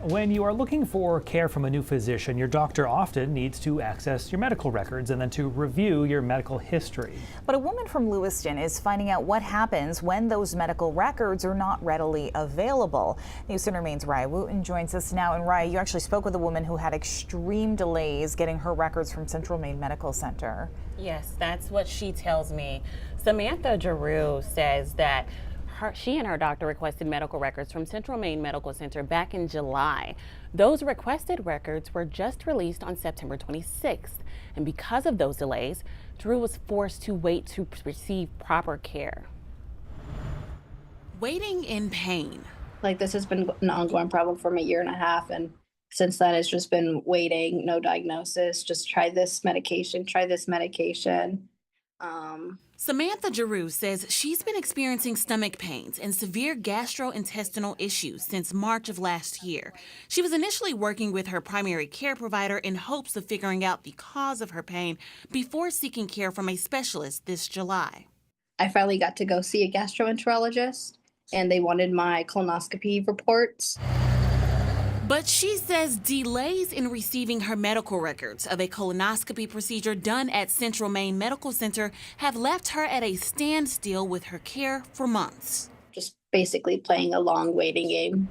When you are looking for care from a new physician, your doctor often needs to access your medical records and then to review your medical history. But a woman from Lewiston is finding out what happens when those medical records are not readily available. News Center Maine's Raya Wooten joins us now. And Raya, you actually spoke with a woman who had extreme delays getting her records from Central Maine Medical Center. Yes, that's what she tells me. Samantha Giroux says that she and her doctor requested medical records from Central Maine Medical Center back in July. Those requested records were just released on September 26th. And because of those delays, Giroux was forced to wait to receive proper care. Waiting in pain. Like, this has been an ongoing problem for me 1.5 years. And since then, it's just been waiting, no diagnosis, just try this medication, try this medication. Samantha Giroux says she's been experiencing stomach pains and severe gastrointestinal issues since March of last year. She was initially working with her primary care provider in hopes of figuring out the cause of her pain before seeking care from a specialist this July. I finally got to go see a gastroenterologist, and they wanted my colonoscopy reports. But she says delays in receiving her medical records of a colonoscopy procedure done at Central Maine Medical Center have left her at a standstill with her care for months. Just basically playing a long waiting game.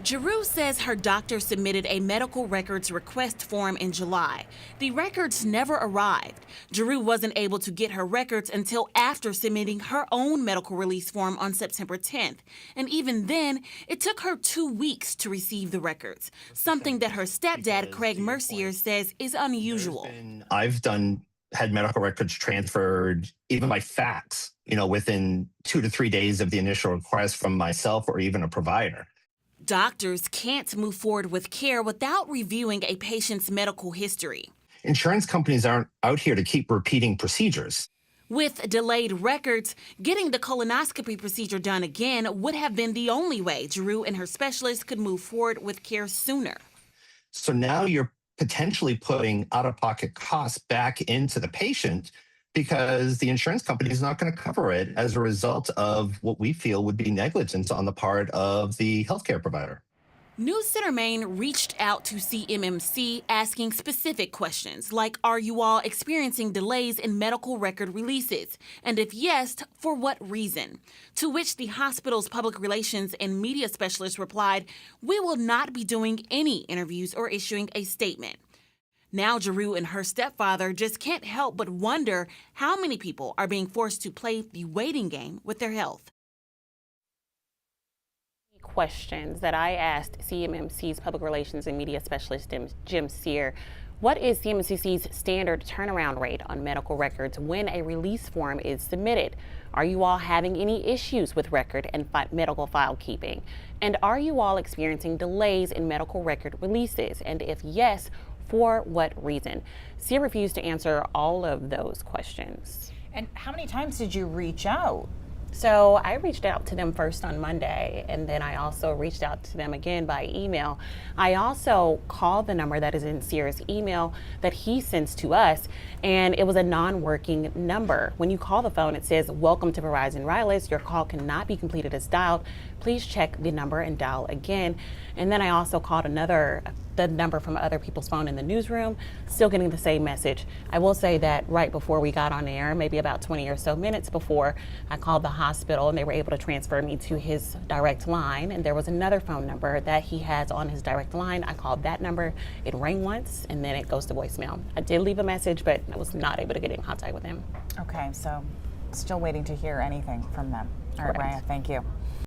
Giroux says her doctor submitted a medical records request form in July. The records never arrived. Giroux wasn't able to get her records until after submitting her own medical release form on September 10th. And even then, it took her 2 weeks to receive the records, something that her stepdad, Craig Mercier, says is unusual. I've had medical records transferred even by fax, within 2 to 3 days of the initial request from myself or even a provider. Doctors can't move forward with care without reviewing a patient's medical history. Insurance companies aren't out here to keep repeating procedures. With delayed records, getting the colonoscopy procedure done again would have been the only way Giroux and her specialist could move forward with care sooner. So now you're potentially putting out-of-pocket costs back into the patient because the insurance company is not going to cover it as a result of what we feel would be negligence on the part of the healthcare provider. News Center Maine reached out to CMMC asking specific questions like, are you all experiencing delays in medical record releases? And if yes, for what reason? To which the hospital's public relations and media specialist replied, we will not be doing any interviews or issuing a statement. Now Giroux and her stepfather just can't help but wonder how many people are being forced to play the waiting game with their health. Questions that I asked CMMC's public relations and media specialist Jim Sear. What is CMMC's standard turnaround rate on medical records when a release form is submitted? Are you all having any issues with record and medical file keeping? And are you all experiencing delays in medical record releases? And if yes, for what reason? Sear refused to answer all of those questions. And how many times did you reach out? So I reached out to them first on Monday, and then I also reached out to them again by email. I also called the number that is in Sear's email that he sends to us, and it was a non-working number. When you call the phone, it says, welcome to Verizon Wireless. Your call cannot be completed as dialed. Please check the number and dial again. And then I also called the number from other people's phone in the newsroom, still getting the same message. I will say that right before we got on air, maybe about 20 or so minutes before, I called the hospital and they were able to transfer me to his direct line. And there was another phone number that he has on his direct line. I called that number. It rang once and then it goes to voicemail. I did leave a message, but I was not able to get in contact with him. Okay, so still waiting to hear anything from them. All right, Correct. Raya, thank you.